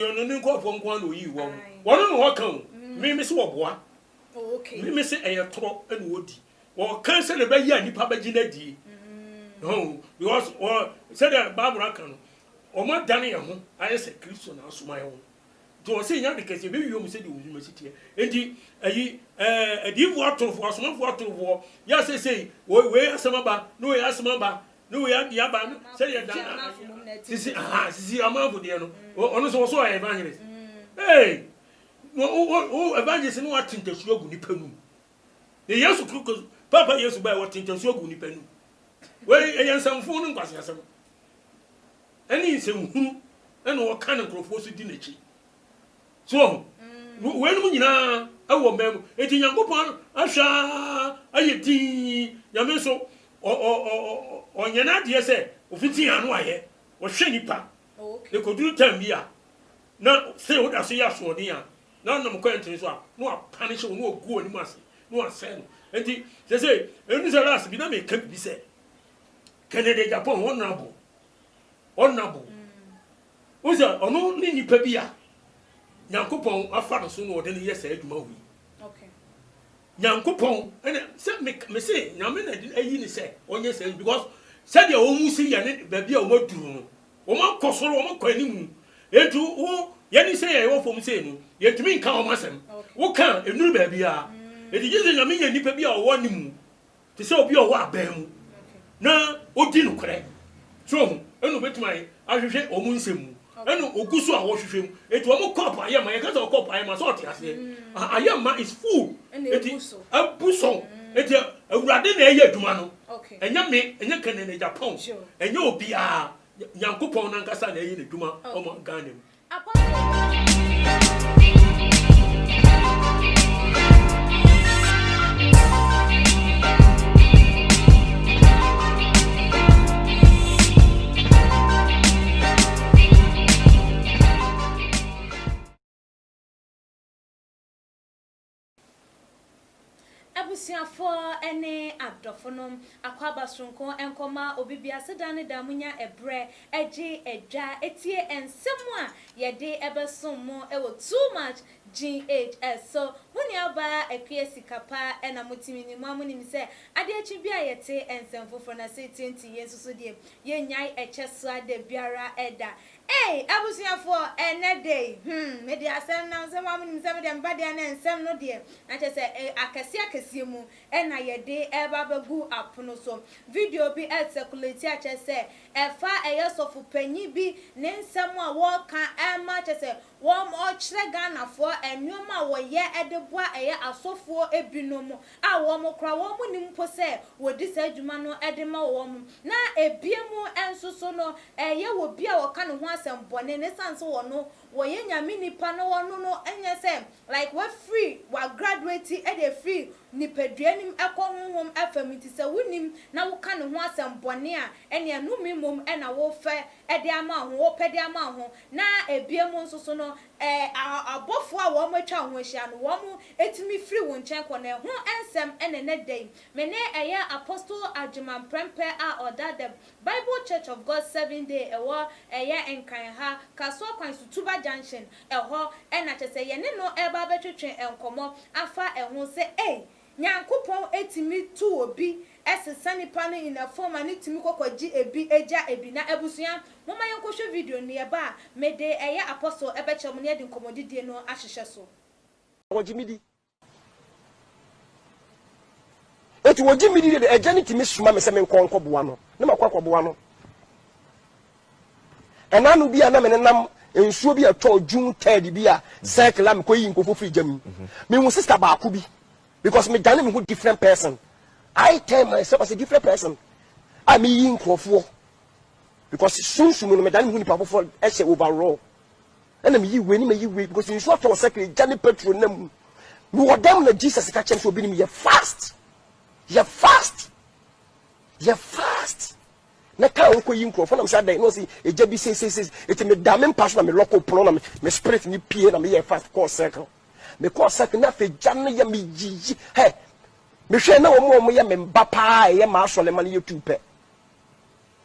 You no go from one who you won. One no come. Me miss what boy. Okay. Me miss a trop and woody. Or cancel the bay and the papa ginedi. No, because or said Barbara can. Or my Danny home. I said Christian house my own. To say young because you said you must sit here. Indeed, a deep water for some water war. Yes, I say, where some about, no, I ask Mamba. No, we have the Aban, say that. See, I'm over there. Honest also, I evangelist. Hey, oh, evangelist, no, I think the sugar would depend. The years of cookers, Papa used to buy what think the sugar would depend. Well, I am some phone and pass some. Any some who and what kind of proposal dinner. So, when we now, I will remember, it's in your book, Asha, I tea, Yameso, or Yanat, yes, of it's in Anway, or Shenipa. They could do 10 years. Now, say what I say, yes, or dear. None of them questions are no punish or no go and mercy, no send. And they say, and this last be not make be said. Canada Japan, honorable. Who's that? Or no, Nini Pebia. Yankupon, a father soon or then yes, said Mowi. Okay. Yankupon, and said me say, Yamin, I didn't say, or yes, because said your own see and baby or what do. Oma Cosoro, Oma Quenim. Yet you, oh, Yanni say, I want from saying, yet to me, come, Massam. What can a new baby are? It is using a million nippy or one moon to say, be a what bam. Now, what didn't correct? So, and with my, I should say, O Munsim. And Ogusu, I worship him. It was a cop. I am my cousin of cop. I am a sort. I say, I am my is full. And it is a busso. It's a radin a Dumano. Okay. And you make and you can in Japan. And you'll be a young coupon and Cassan in Duma or my garden. For any abdofonum, aquaba strunko, and comma, obibia sedani damunya ebre, eji, eja, etie, and someone, ye day ever so more, too much GHS. So, when you buy a PSC capa and a mutimini, mamma say, I did you be a tea and some for na say 20 years so dear, ye nyai a cheswa de biara eda. Hey, I was here for a day. Maybe I send now some woman, some of them body and some no dear. I just say, I can see mu, and I day ever go up no so. Video be at circulate, I just say, a far a years of penny be, then someone walk and much as a warm or chlegana for a new ma were ye at the bois a year a so for a binomo. I warm or cry woman in posse, would this edumano edema woman. Now a biamo and so no, a year will be our kind of one. Some bonnet so no, Wayenya mini pano no, and yes, like we're free, we're graduating at a free nipedrianim home affirmity, so winning now kind of want some bonnia, and ya no minimum and a warfare at the amount, or pay the amount, now a beer monso no, a both for one more child wish and one more, it's me free one check on a one and and a net day. Mene a year apostle Ajuman Premper or that the Bible Church of God 7 day a war a year and ha Castle Coins to Tuba Junction a ho and I just say no ever better train and come up afa and won't say eh Nyankopon etimi to obi ese sani pane in a form and etimi kokoji ebi eja ebi na ebusuan mama yankohwe video ne ba me de eye apostle ebeche mo ne de nkomodidie no ahyehye so wojimidi eti wojimidi de eja ne timi suma me se me nkonko boa no ne makwa boa no enanu bia na me nam ensuo bi ato June 3rd bia cycle am ko yi nkofo free jam me hu sister ba ko bi because me dane me who different person. I tell myself as a different person. I mean nkofo because soon me dane me who ni papa for e overall. And me yi we ni me yi we because in short to cycle jane petrol nam me wodam na Jesus ka chem so Obinim ye fast. Ye fast. Ye fast. Na ka onko yi nkofo na me say no see eja bi say it me dame pass na me local pro na me spirit ni pie na me ye fast call circle. Me call second na fe jam ya me jiji hey me hwe na omo ya me mba pa ye ma asole ma na YouTube pe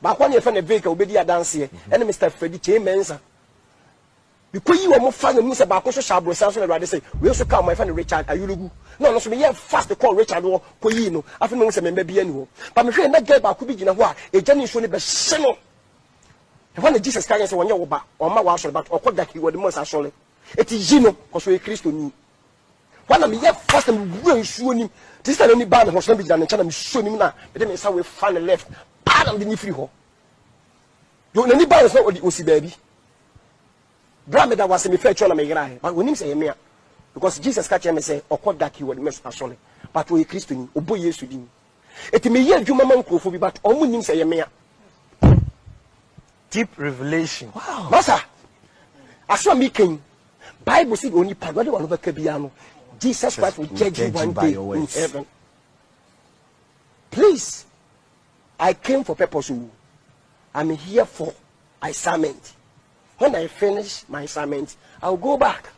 ba kwa ne fe na vehicle obedi adanse e na Mr. Freddy Chemensa because you are more fun than Mr. Baco Shabro Sanson and Radi say, we also come my friend Richard Ayulugu. No, so we have fast to call Richard or Coyino, after months and maybe annual. But I'm sure that get back could be in a while, a genuine should be shallow. When the Jesus Christ when you back or my wash about or what that he was the most actually. It is Gino, because we Christ to me. When I'm here fast and really showing him, this is the only band was not be done and I'm showing him now, but then it's how we find the left, part of the free hole. You only band is not what the OC baby. Brahma that was a fair chola me, but when him say me, because Jesus catch him and say, or what that he was the most actually, but we Christian, or boy, yes, to him. It may hear you, Mamma, but only him say me. Deep revelation. Wow, Master, I saw me king. Bible said only part. What do you want to Kabiano? Jesus Christ will judge you one day in heaven. Please, I came for purpose. I'm here for assignment. When I finish my assignment, I'll go back.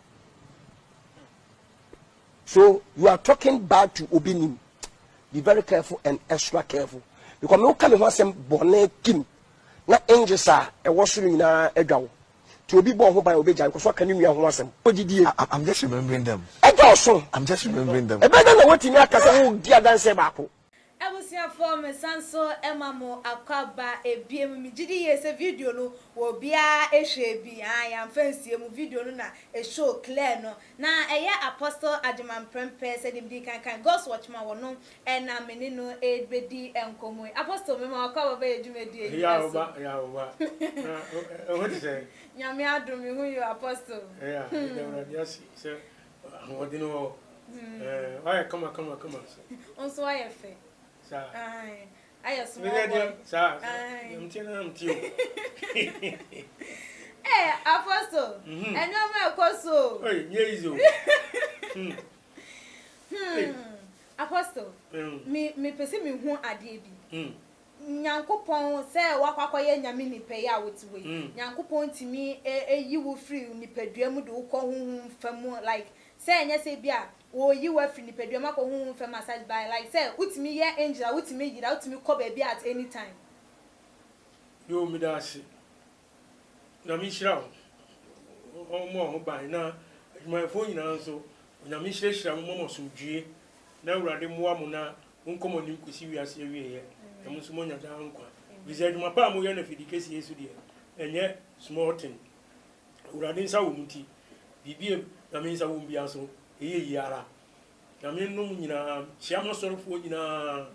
So you are talking back to Obinim. Be very careful and extra careful. Because no come and some bonnet king. Na angels are a washroom na a go. To be born by Obeja, because what can you want them? I'm just remembering them. I'm just remembering them. I better know what in your casa, dear dancer Bapo. I was here for my son, so Emma Mo, Akaba, a BM, GD is a video, no, will be a shape. I am fancy a video, no, a show clear, no. Now, a year apostle Adjaman Prempe said him, can ghost watch my one, and I'm in no aid bedi and come. Apostle, Mamma, cover by Jimmy. Yeah, what is it? Yamia, do me who you apostle. Yeah, yes, sir. What do you know? Why come on. Also, I have faith. I am small. I'm Hey, apostle. And no more coso. Apostle. Me perceive me who are debi. Nyankopon say wakwakoye nyame nipa ya wotwe. Nyankopon timi you will free nipadua mu de ukọ honhom famu like say nya say bia wo yi wa free nipadua makọ honhom fam massage by like say utimi ye angel utimi yira utimi ko ba bia at any time. Yo mi da se. Na mi shira o mo ho ban na my phone nyina so na mi shira mo so dwie na urade mo amu na nkomo nim kusi wi ase wi ye. I'm small down. We said, my palm, we are not case yesterday, and yet small thing. Uradin Sawumuti, Bibi, that means I won't be also a yara. I mean, no, you know, Shama sort of food, you know,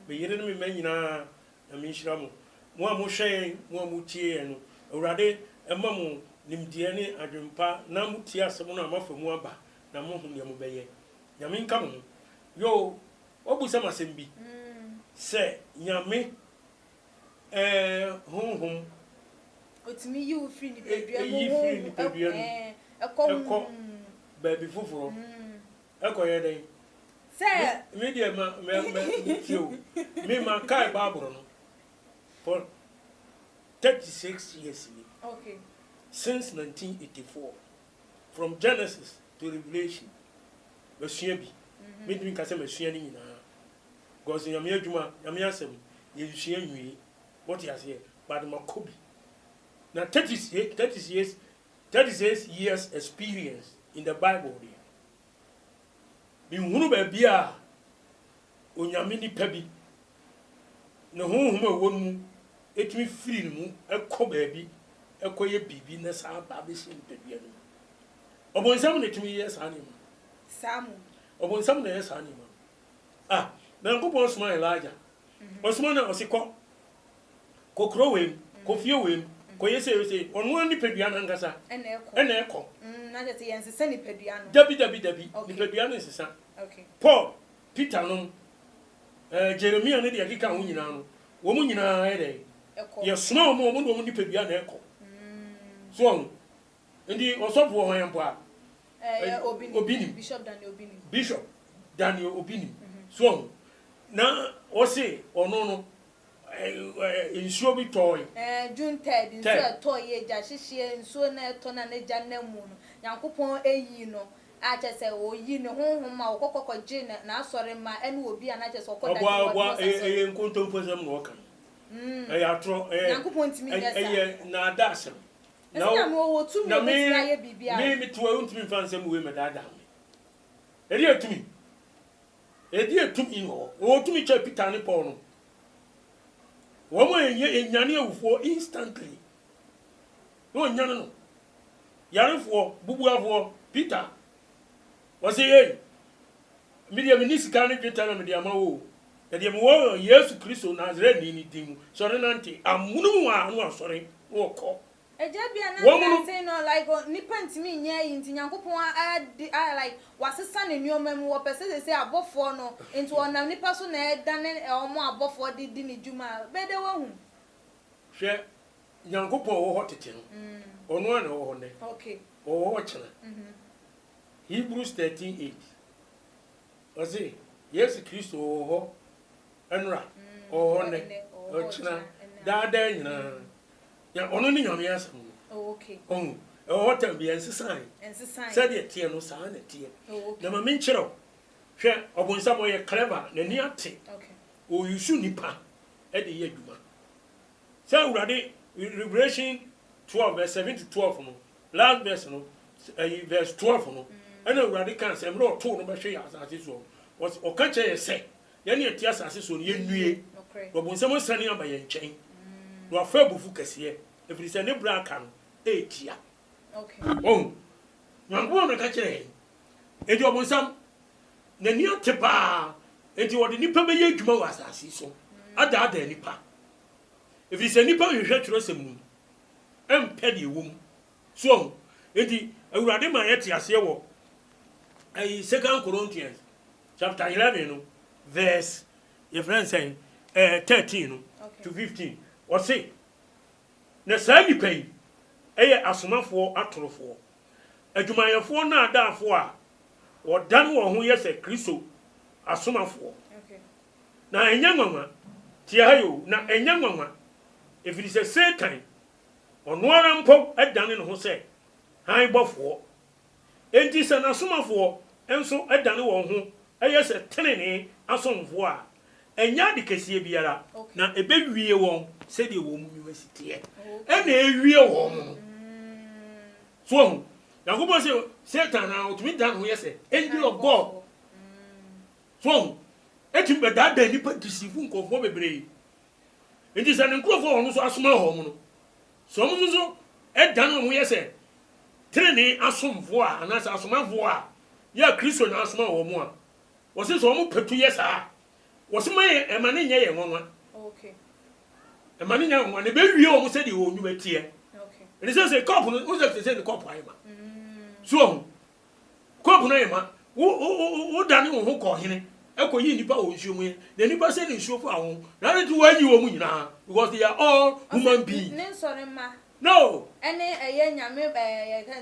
but you didn't mean, you know, I mean, Shram, one more shame, one more tea, and Urade, a mammo, Nimdiani, Adrimpa, Namutia, Samona, Muffa, Mwaba, Namohum Yamubaye. Yamin, come on. Yo, what was some assembly? Say, Yami, home. It's me, you free the baby, a call, baby fufu. A say, medium, me, my car Barbara for 36 years. Okay. Since 1984, from Genesis to Revelation, the Shebi, made me cast a sharing in because in Yamia, Yamiasem, you see me what he has here, but Makobi. Now, 36 years experience in the Bible. In Hunuba Bia, Unyamini Pebi, no home won't let me feel a co baby, a coy baby, Nessa Babis in the piano. Upon some 8 years animal. Sam. Upon some years animal. Ah. Na go smile Elijah. Osmana osiko. Kokrowem, kofiowem, koyese on one nipeduana ngasa. Ene eko. Na je yense se nipeduano. Dabi. Nipeduano sesa. Okay. Paul, Peter no. Jeremiah ne de akika ho nyina no. Wo mu nyina ere. Eko. Ye sma mo nipeduana eko. So, ndi osofo ho yempo a. Obinim. Bishop Daniel Obinim. So, na wose ono no insuo bi toy June 3rd insuo toy eja hihie insuo na to na ne ja na mu no Yankopon eyi no a chese oyi ne honhom ma okokoko je na asore ma ene obi a na chese okoda ogwa nkontom posam no kan ya tro Yankopon timi yesa na dasem na mo tu mi obetia bibia me to won't me fan some we me dada me edi etumi no o tumi cha Peter ne Paul no wo mo enyane awufo instantly no nyane no yarefo bubuafo Peter was say media minisika ne tweta na media ma wo de me wo Yesu Kristo Nazareth ni dim so re nante amunu a no asore wo ko eja bia na say no like nipa ntimi nya yi nti Nyankopon a like wasesa ne nuoma mu wo pese say abofo no nti onam nipa so na eda ne omo abofo di ni djuma bede wo hu hwe Nyankopon wo hotete no ono na wo ho ne okay wo chena Hebrews 13:8 Ozi Yesu Kristo wo ho enra wo ho ne o chena da nyina ya ono ni nyame asem okay what can be ensisan said it tie no sa na tie na ma menkyerɛ hwɛ obonsa boy clever na ni ate okay o yusu nipa e de ye adwuma say urade Revelation 12 verse 7 to 12 no last verse no verse 12 no and urade kan say me to no be hwe ya asase so was o ka che say ye ne tie asase so ye nue obonsa mo sane aba ye nkyɛn no afa bufu kase efiri se ne bra kan etia okay Nyankopon no ka kire edi obonsam na ni atepa edi wode nipa be ye adwuma wa asase so ada nipa efiri se nipa hwehwe twrosem nu empɛ de ewom so edi awurade ma yɛ te ase wɔ 2 Corinthians chapter 11 no verse your friend saying 13 no to 15 or say na saa nipa yi eye asomafo atorofo adwumayɛfo na adaafo a wɔdan wɔn ho yɛ sɛ Kristo asomafo okay na enya nwanwa tia hayo na enya nwanwa efiri sɛ Satan ɔno ara mpo adane ne ho sɛ han bɔfo enti sɛ na asomafo enso adane wɔn ho ɛyɛ sɛ tenene asomfo a enya de kɛseɛ biara na ebewie wɔn sɛ de wɔn mu wasitie ɛna ewie wɔn so Yakobo say Satan na otumi dan ho yɛsɛ angel of God so etim be da nipa disifu nkofo bebree enti sɛ ne nkofo wɔn so asoma hɔ mu no so mo so ɛdan ho yɛsɛ trene asomfo a anasa asomafo a ya Kristo na asoma wɔ mu a wɔse so wɔn petu yɛsa wɔse mai emane nyɛ yɛ nwanwa okay emane nyɛ nwanwa ne be wie wɔn sɛ de wɔn nwuma tie okay it is say cup no wo say the cup ayema so cup no ayema wo dane wo ho kɔ hene ekoyi nipa wo nsuo mu ye na nipa say ne nsuo fu awo na ne to wayi wo mu nyina because they are all human beings ne sorry ma no ene eye nyame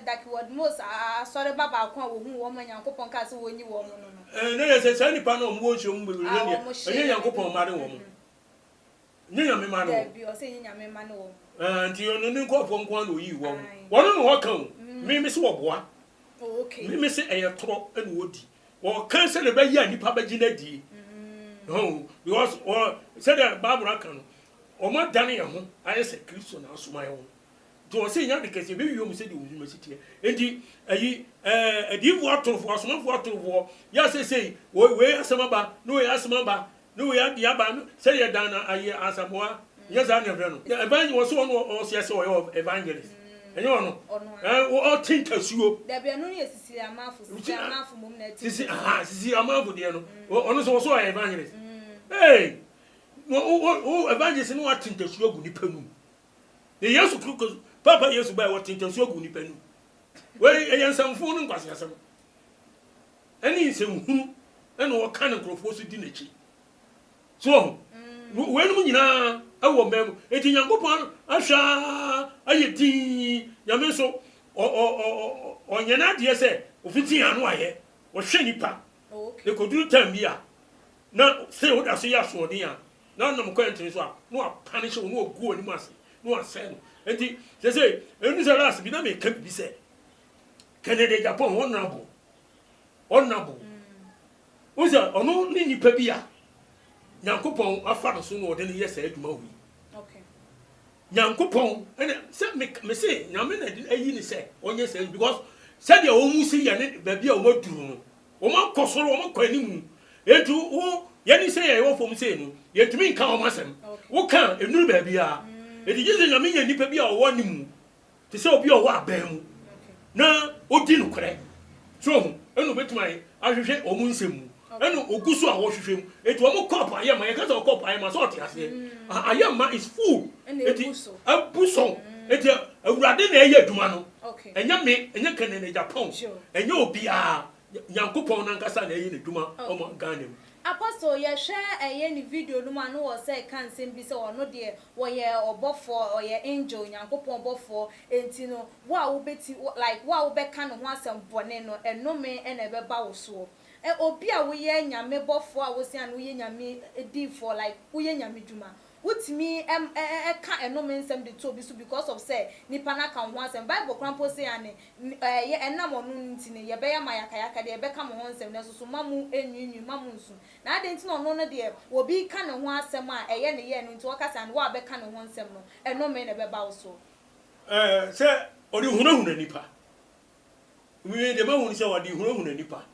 that word most sorry baba ko wo hu wo ma Nyankopon ka se wo nyi wo mu no ne ye say nipa no mo nsuo mu bebre ne ene Nyankopon ma de wo mu ne nyame ma no bi o say nyame ma ne wo nti ono ne nkofo nko na oyi wo wono no wokan me se wo boa okay me se toro ene wodi wo kan se ne ba yi nipa ba gina di because said the Bible kan o ma dane ye ho aye se Kristo na asoma ye ho to say nya de kese be wiom se de wo ma sitie enti ayi adivu atorofo asomafo atorofo ya say we asema ba no we asema ba no we adia ba no say ye dan na aye asamoa yes I never know evangelist was one or say evangelist and you know o tinkasuo there be no sisi amafu mum na ti sisi amafu de no ono so evangelist hey o evangelist no tinkasuo gu nipa nu e Yesu Kristo papa Yesu ba what tinkasuo gu nipa nu we eyansamfo no nkwase asem ani nsem ene wo kan nkrofo so di nachi so we no nyina awo mem eti Nyankopon ahwa ayedi nyame so o nyana de se ofiti anu aye wo hwe nipa okay e koduru tambia na se wo da so ya so odi a na nam ko enti so a no apanish wo no ogu oni mase no asem enti se enu se last bi na me ka bi se Canada Japan honorable oza ono ni nipa bi a Nyankopon afa no so no de ne yesa adwuma wi okay nyankopon and say me say nyame na ayi ni say onye say because said your own see ya ne ba bia o maduru no o ma kosoro o ma kwanimu etu wo ye ni say ya wo fom say no ye tumi nka o masem wo kan enuru ba bia edi je nyame nya nipa bia o wo nimu te say obi o wo aban mu na odi no kore so enu betumai ahwehwe o mu nsemu enu ogusu a wo hwehwe mu etu o mu cup ayema ye ka say cup ayema so oti ase ayema is full eti abuso eti awurade na eye adwuma no enya me enya kanene Japan enya obi a nyankopon na nkasa na eye ne adwuma o mo Ghana mu Apostle ye share eye ni video no ma no wo say kan sem bi say ono de wo ye obofo or ye angel nyankopon obofo enti no wo beti like wo be kan no ho asem bone no enome ena be ba wo so obi a wo ye nyame bofo a wo se an wo ye nyame di for like wo ye nyame dwuma utimi ka enome nsem de to bi so because of say nipa na kan ho asem Bible krampo say ane ye enam onu ntine ye be ya mayaka de ye be ka mo ho nsem na so mamu enwinwi mamu nsu na ade ntino no no de obi ka ne ho asem a eye ne ye no nti wakasa ne wa be ka ne ho nsem no enome ne be ba wo so say odi hunahuna nipa mi de ma hunu say odi hunahuna nipa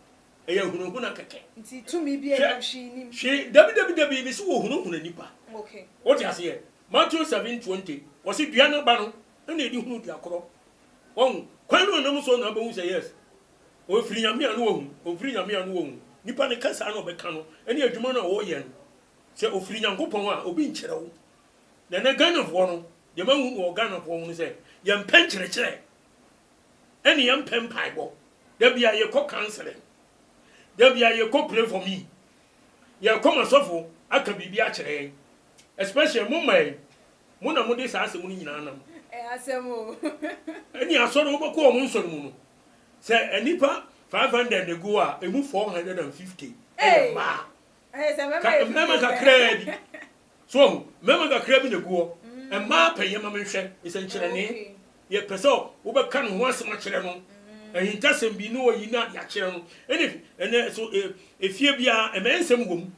eye hunahuna keke nti tumi bi e hwi nim hwi dabi bi so wo hunahuna nipa okay what you say Matthew 7:20 was it dua no ba no na edi hunu dua koro won kwanu no so na ba hu say yes o firi nyame anu wo hu o firi nyame anu wo hu nipa ne kasa na obeka no ene adwuma na wo ye no se o firi nyankopon a obi nkyere wo na na Ghana fo no de ma hu wo Ghana fo hu say ye mpen kyere ene ye mpen paibo da bia ye ko counseling da bia ye ko pray for me ye ko masofo aka bibia kyere especially mumai muna mudi sa asemu nyina nam asemu eni asoro wo ko mo nsoro mu no se enipa 500 de go a emu 450 ma se mema ka kredi so mema ka kredi de go e ma peye ma menhwe ise nkyere ne ye peso wo be ka no ho asema kyere no ehinta sem bi no yi na ya kyere no ene so efie bia e mensem gom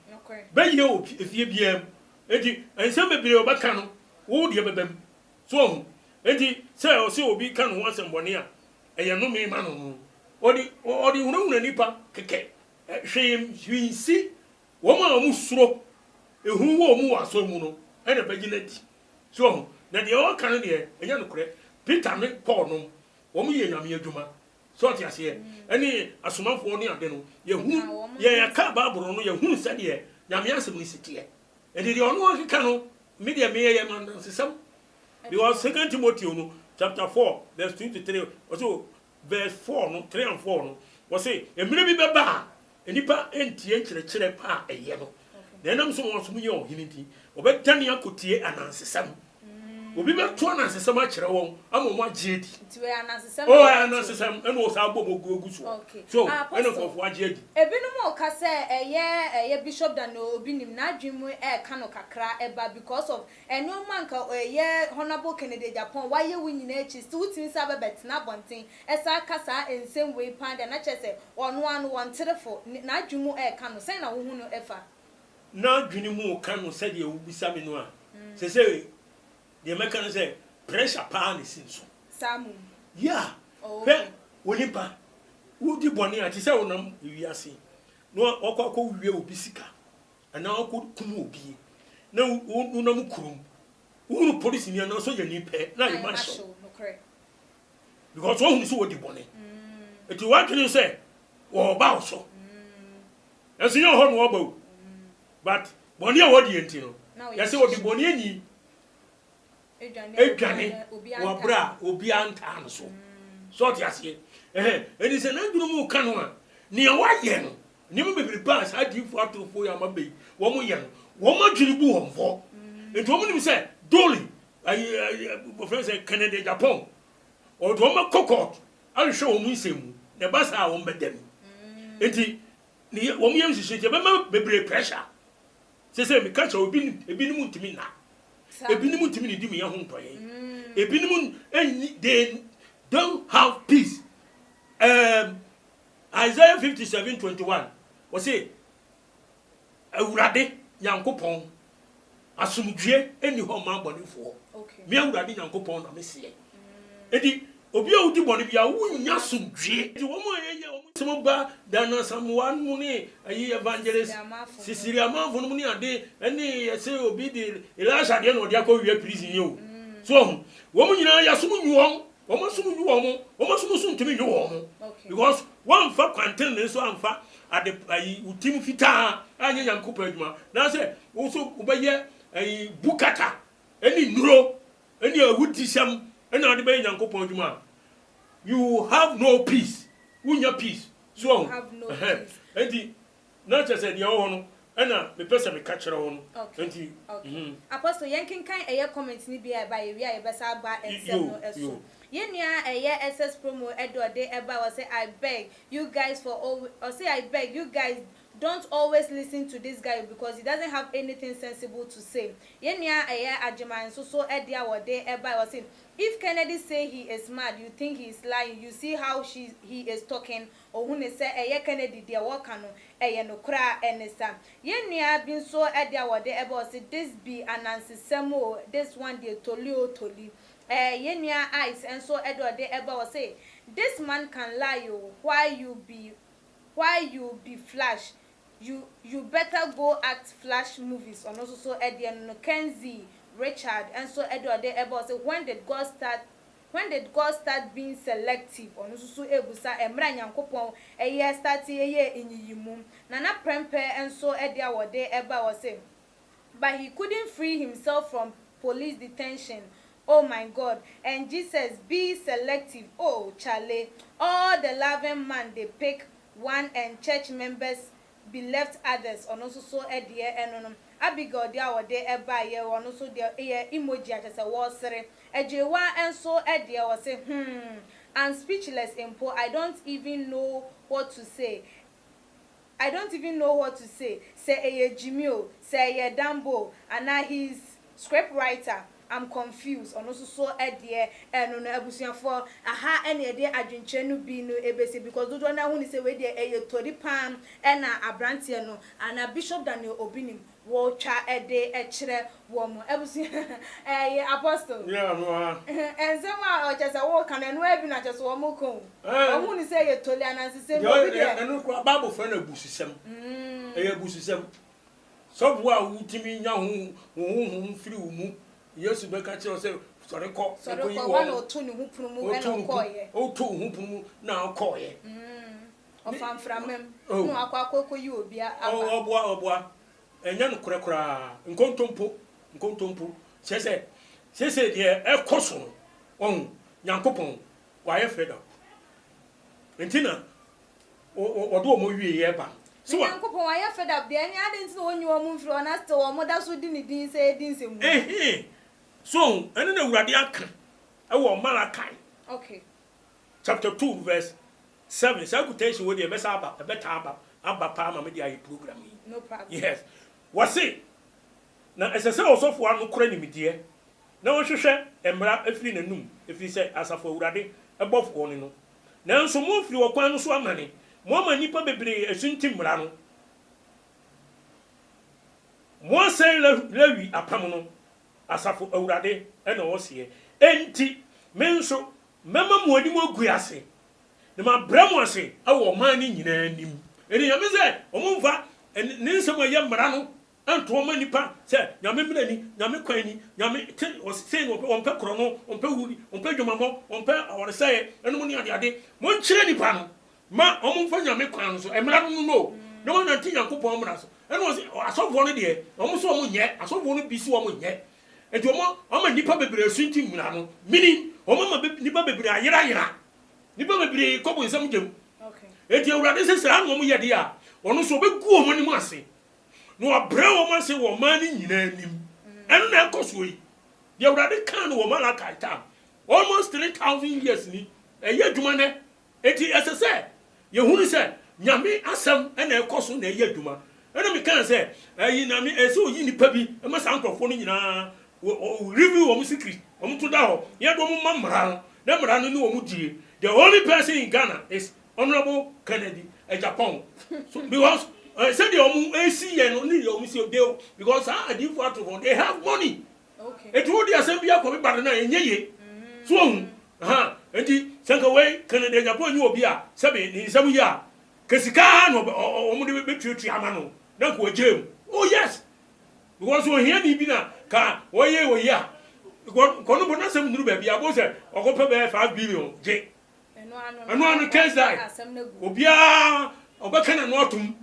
be ye o efie bia enti ensem bebre obaka no wo de bebem so enti se obi ka no asem bone a eye no me ma no odi hunahuna nipa keke hwem hwinsi wo ma mu suro ehu wo mu waso mu no ene bagina di so na de o ka no de enya no kore Peter ne Paul no wo mu ye nyame adwuma so ti ase ene asomafo ne ade no ye hu ye ka Bible no ye hu se de nyame asem ni sitie edi de ono akeka no media me ye man sesam because 2 Timothy no chapter 4 verse 2 to 3 also verse 4 no 3 and 4 no was say emire bi beba enipa entie nkyerɛkyerɛ pa eye no na enam so mo so mu ye ohiniti obetani akotie anansesam obi beto anansesam akyerɛ won amomo agiedi nti we anansesam anansesam eno sa bɔ mogu so so eno kofo agiedi ebinum o ka say eye bishop dan Obinim na adwemu ka no kakra eba because of eno manka eye honorable Kennedy Japan why ye wunyina echi still tin sa bebet na bonten esa kasa ensem we panda na chese ono anu wonterefo na adwemu ka no say na wo hu no efa na adwene mu ka no say de ubisa me no a say the American say pressure pa ni sinso samu yeah pe wonipa wodi bone a ti say wonam wiase no okọ wie obi sika ana okọ kum obi na wonam kurum wonu police ni na so yani pe na you man show because won so wodi bone eti what can you say wo ba so eso yo ho no ba but bone a wodi enti no ya say wodi bone ani edwane wabra obi anta no so ti ase eni se na duru mu ka no a ne wa ye no ni mo bebiri pass adi fu atrofo ya mabe wo mo ye no wo ma dwiri bu honfo enti wo mo nim se doli bo friend say Canada Japan o do ma kokot a hwe wo mu nsemu ne ba sa wo mbedam enti ni wo mo yem hwehwe je be ma bebiri pressure se me catch obi ebi mu ntimi na ebinim ntimi ni di me ho ntoye ebinim they don't have peace Isaiah 57:21 was say awurade yankopon asumdue eni ho ma bɔnefo Okay. me awurade nyankopɔn na me se edi obi a odi bɔne bia wo nya asumdue edi wo mo yeye wo mo ba dana samwa no ne ayi evangelist sisiri amanfo no ne ade eni yese obi di Elisha de no de akɔwie prison yo so wo mo nyina ya sum nyuwon wo mo sum nyuwon wo mo sum sum timi nyuwon because one fa kwanten ne so amfa ade ayi utim fita anya nyankopɔn adwuma na se wo so obeye ayi bukata eni nuro eni awudisam eni ade be nyankopɔn adwuma you have no peace wunya peace so have no peace enti na chese de wo no ena me pese me ka kire wo no enti apostle yankin kan eye comment ni bia ba ye wi be sa ba ensem no eso yenia eye SS promo edo de eba was say I beg you guys for all or say I beg you guys don't always listen to this guy because he doesn't have anything sensible to say. Yenia eye ajeman so edia wode eba was saying if Kennedy say he is mad you think he is lying you see how he is talking ohun say eye Kennedy dia waka no eye no kra enesa yenia bin so edia wode eba was say this be anansesemo this one dey toli yenia eyes and so edo de eba was say this man can lie you why you be flash you better go act flash movies on also so Edian no Kenzie Richard and so Edward de eba say when did God start being selective on also so ebusa emra nyankopon eye start eye enyiyimu nana prempe and so Edia wode eba was say but he couldn't free himself from police detention. Oh my God. And Jesus be selective. Oh Charlie. All the loving man they pick one and church members be left others on also so edie enonom Abigail dia wode eba ye on also dia emoji atese wo sere ejewa enso edie wo say I'm speechless impo I don't even know what to say say eye Jimio say eye Dambo and he's script writer I'm confused on also so edie eno no abusuafo aha ene ede adwenche no bi no ebese because do na hu ni say we de eye tori pam ena abrante no ana Bishop Daniel Obinim wo twa ede ekire wo mo abusu apostle yeah no enzema o chese wo kan eno abi na chese wo mo kon o hu ni say eye tori ananse say no bi de eno ko Bible fa na abususem eye abususem so wo a wutimi nya hu firi wo mu Yesu be ka kire say sori ko wa no to ni hu prumu ena koye o to hu prumu na koye ofamframem no akwa yi obi aba oboa enya no korekora nkontompo sese de ekoso on Nyankopon wa ye feda entina o do mo wie ye ba so Nyankopon wa ye feda bia nya ade nti wonyi wo mu mfiri ona ste wo mo da so di ni din se din se mu so ene na Awurade aka e wo Malachi okay chapter 2 verse 7 say quotation we dey be sa aba aba pa ma me dey program no problem yes wasi na esese osofo anu kora nimidie na wo hwehwe emra afiri nanum efiri se asafo Awurade ebofo ne no na nso mo firi okwan no so amane mo amanipa bebre esunti mra no mo say lewi apam no asafo Awurade e na wo se enti menso mema mo ani mo guase na ma bramo ase awo man ni nyina anim eni yame se omumfa ne nsem aye mra no anto o manipa se nyame mrani nyame kwani nyame o se no on pe kro no on pe wuri on pe dwomamo on pe awore se enum ni ade mo nkyire nipa no ma omumfa nyame kwan so emra no no no mo nanti Nyankopɔn mra so eno o se asofo no de omo so omo nye asofo no bisi omo nye enti omo nipa bebre asunti mra no mini omo nipa bebre ayira nipa bebre kobo nsam gem okay enti Awurade se sra no omo ye de a ono so be gu omo ni mu ase no abre omo ase wo man ni nyina anim eno na ekoso yi de Awurade kan wo Malachi time almost 3000 years ni eye adwuma ne enti esese ye hunu se nyame asem ena ekoso na eye adwuma eno me kan se ayi na me ese oyi nipa bi e ma sankrofo no nyina review wo secret wo to da ho ye do mo mamra na mra no ni wo mu die the only person in Ghana is Honorable Kennedy Japan so because Said the omu AC and only the omu deal because I did for to they have money. Okay. It would be a same year for me, but now in ye. So, and the send away Canada Japan you will be a 7 year. Kasikan or only be true Tiamano. Don't go Jim. Oh, yes. Because we hear me bina car, or ye or ya. Kono some new baby, I was a or go pay 5 billion. J. And one can't die. Obia, Obakan and Autumn.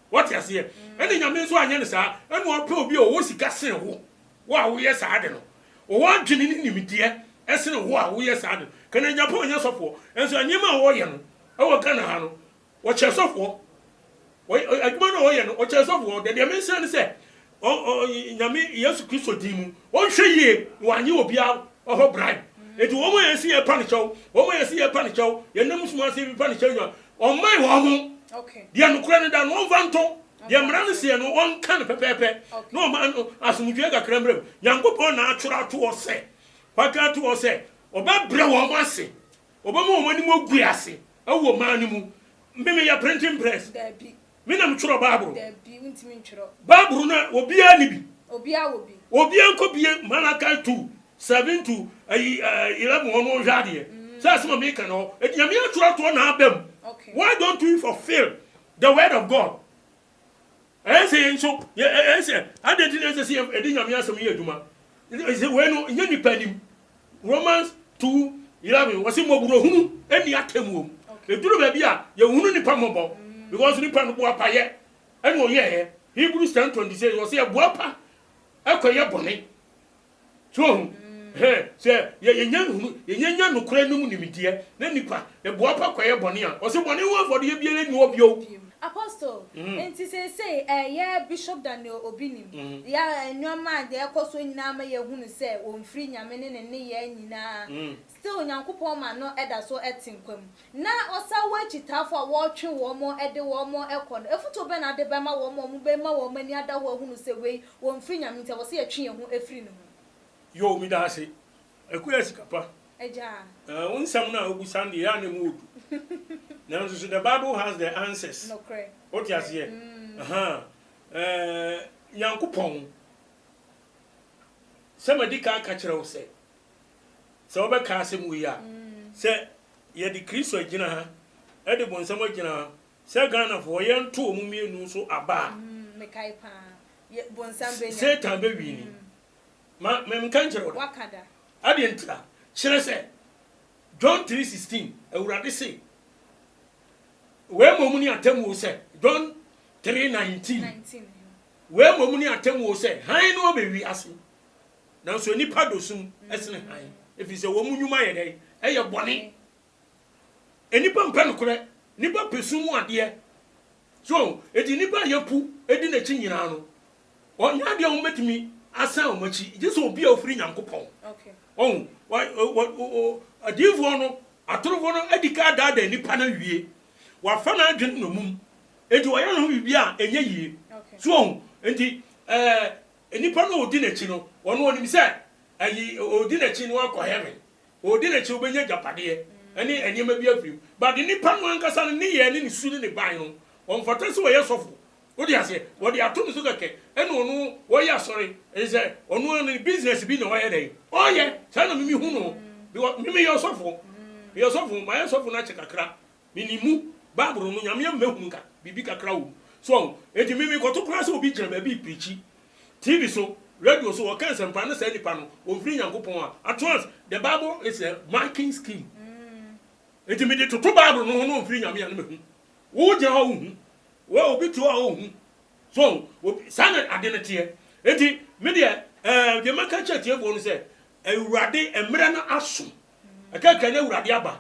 What you see? And then you mean so I understand, and one poor be a wussy cassin. Wow, yes, I don't know. Or one gin in me, dear, as in a wow, yes, I don't. Can I jump on yourself for? And so I knew my warrior. Oh, can I know? What you're so for? Wait, I don't know what you're so for. The dimension said, oh, Yami, yes, Christo demon. One say, one you will be out of a bribe. It will always see a punish show, always see a punish show. Your names must see a punish show. On my woman. Okay. The Anukrana than one vanto. The Amranisi and one can of pepe. No man as Mujaga Kremlin. Yango Pon natural to us say. What got to us say? Oba Brewa Masi. Obama money more griassi. A womanimu. Maybe a printing press. There be. Minam Churo Babu. There be intimate. Babruna will be any. Obia will be. Obia could be Malachi 2, 7 to 11 on Jardier. That's my maker. No, and Yamia tried to have them. Okay. Why don't we fulfill the word of God? I say so. Yeah, I say. I didn't see a dinner. Me some year, Duma. Is it when you penny? Romans 2:11. Was it more who? Any atem. The true baby, you wouldn't be palmable because you can't go up yet. And oh, yeah, Hebrews 10:26 was here. Wapa, I call your bonnet. So, say, you no crane no dear. Then you pa, the Wapa call your bonnet. Or some money for the BLN of your Apostle, and to say, yeah, Bishop Daniel Obinim. Yeah, and your man, they are also in Nama, who say, won't free your men and near. Still, Yanko man, no edda so at Tinkum. Now, or so watch it out for watching one more at the one more aircon. If to Ben at the Bama, one more Bema, or many other who say, way, won't free your meter was here, chin who a free. Yo, me da say, a queer scapa. A jar. One summer will send the animal. Now, the Bible has the answers. No cray. What you say? Yanko Pong. Somebody can't catch her, say. So, by casting we are. Say, ye decrease or Gina, Edibon, some Gina, say Ghana for young 2 million so about. Mekaipa, yet one Sunday. Say, Tambaby. Mem can't you? What can I didn't tell. Shall I say? John 3:16, I would rather say. Where Momuni Atem will say, John 3:19. Where Momuni Atem will say, I know baby asking. Now, so any padosum, as in high. If it's a woman you might day, a your bonny. Any pump penocre, nipper pursue one dear. So, it is nipper your poo, a dinner chinano. Or not the old met me, I sound much, just will be a free uncle pong. Okay. Oh, why, a dear one, a true one, a decad that any panel ye. What fun I didn't know. And do I know you be a ye? So, and the any panel dinner chino, one himself. Ayi o di na chi no akọ heaven o di na chi obenya japade ani ma bi afiu but ni pa no ankasa no ni ye ni su ni ban no on fata se we yesofo o di ase wo di ato no so keke ene onu wo ya sorry e say onu ni business bi na wo ye dey o ye say no mi hu no because mi yesofo ma yesofo na chekakra minimu babro no nyame mahu nka bibi kakra wo so enti mi ko to class obi jira ba bi preach TV so radio so can some pan say nipa no free Yankopon at once the Bible is a marking scheme. It immediate to Bible no free Yami and me. Wo je ho hu. We obi to ho hu. So, sana identity. Enti me de the man can church e say Ewurade emre na aso. Aka kan Ewurade aba.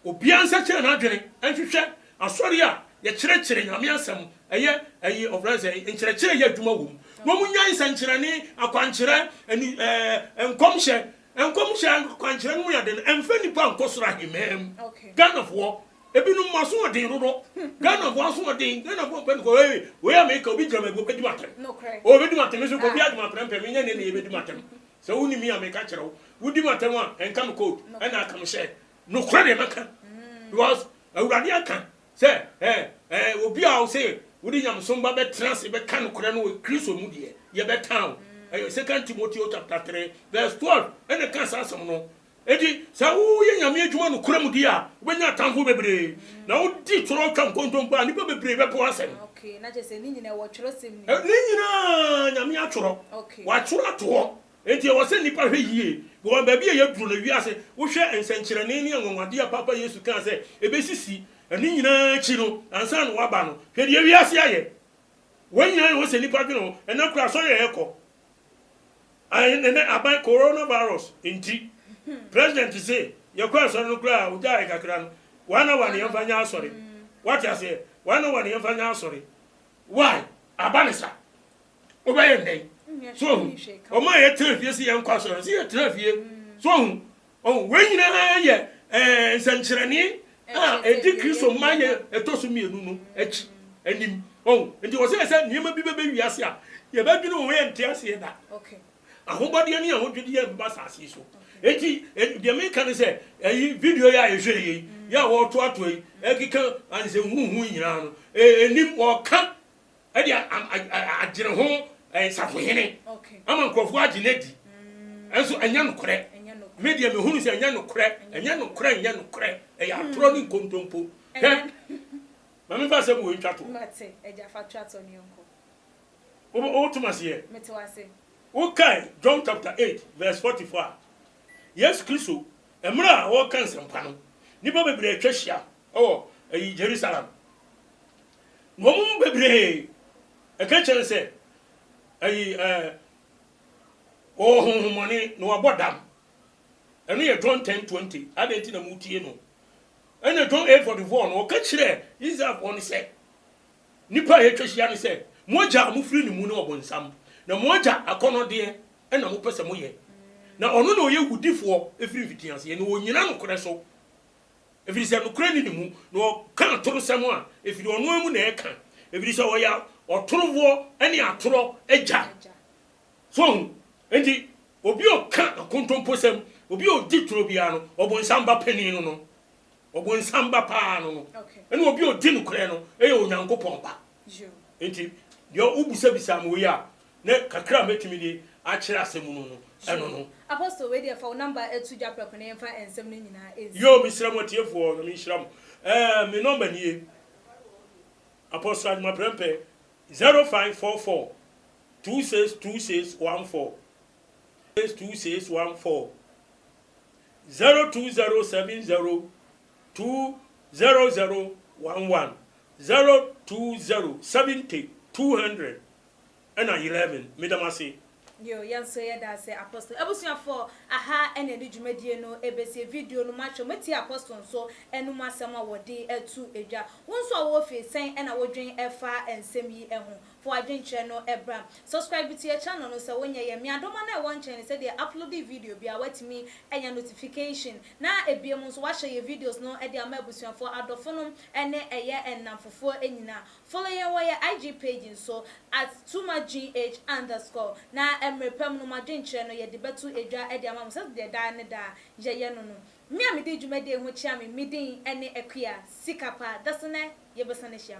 Obi ansa kire na adwene anhwehwe asori a ye kire Yami asem eye of friends in kire ye adwuma wo. No munyan sanchirani akwanchire eni enkomhye akwanchire no ya den emfa nipa nkosora himem Ghana for ebinu maso odin rodo Ghana for aso odin Ghana for pen ko we America obi jama go pedi matem no cry o bedi matem so ko bi aduma prempem nya ne ne bedi matem so woni mi America kire wo di matem a enkam code and akam share no cry de maka because awurade aka say obi a o say wodi nyamsom ba betrans be kan kora no Kristo mu de ye betan 2 Timothy chapter 3 verse 12 ene kan asam no edi sa wo ye nyame adwuma no kora mu de a wobenya tanfo bebre na wodi toro twa nkontom ba nipa bebre be po asem okay na je se ni nyina wo tworo sem ni ni nyina nyame atworo wa tworo ato enti wo se nipa hwe yie bo ba bia ye duro na wiase wo hwe ensenkyerene ni anwonwade a papa Yesu kan se ebesisi ani nyina chi no ansa no waba no hwe de wiase aye wanyina wo se nipa dweno ena kura so ye ekọ ene aban coronavirus enti president say ye kwa so no kura uja kakra no wana wane yemfanya asori what you say wana wane yemfanya asori why abanisa obaye ndey so o ma ye trafie si yen kwa so si ye trafie so o wanyina ye nsankyerene edi Kristo ma ye etosu mienu no achi anim nti wo say niema bi be wiase a ye ba dwene wo ye ntiase da okay ahobode ni ahodwede ye ba sase so enti de me kan say ayi video ya ye hwe ye ya wo to ato yi ekika anse huhu nyina no enim wo ka e de agire ho safohene okay ama nkofo agine di enso anya no kore media me hunu say anya no kore e ya tro ni kontompo mami fa se mo ntwato mate eja fa twato ni onko o tumase mete wase okay John chapter 8 verse 44 yes Kristo emra wo kan sempa no nipa bebre atwahia ayi Jerusalem wo mu bebre e ka chere se ayi honhomone no abodam eno ye John 10:20 adenti na mutie no eno John 8:44 no ka chere Israel on se nipa ye twahia no se moja amufiri ni mu no obonsam na moja akono de ena mo pese mo ye na ono na oye wudifo efiri fitianse na onyina no kore so efiri se no kore ni mu no kan toro semo a efiri ono amu na eka efiri se oya otorovo ene atoro eja so enti obi o ka akontompo sem obi o di toro bia no obonsamba pani no obonsamba pa no ene obi o di no kore no eye onyankopon ba enti yo ubusa bisa mo ya ne kakra metimi di akira asemu no eno no apostle we dey for number etu japra ko ne mfa ensem no nyina ezi yo misra mo tiefo no mi hira mo me number ni apostle adma prempe 0544 262614 2614 02070 20011 02070 200 and 11 midamasi yo yanso ye da say apostle ebusuya for aha ene de dwumadie no ebese video no macho meti apostle so enu masem a wode etu edwa wonso a wo fe sen ena wodwen efa ensem yi eho for adwenche no ebra subscribe to your channel no say wonye ye mi adoma na won channel say dey upload the video bia watimi enya notification na ebiem so wa share your videos no e dey ama ebusuya for adofo ene eye enamfofo enyina follow your IG page so at @tumagh_ na emrepam no madwenche no ye de betu edwa e de ama so de da ne da ye no no mi amede dwumade ho chia me midin ene ekua sikapa dasene ye besane hia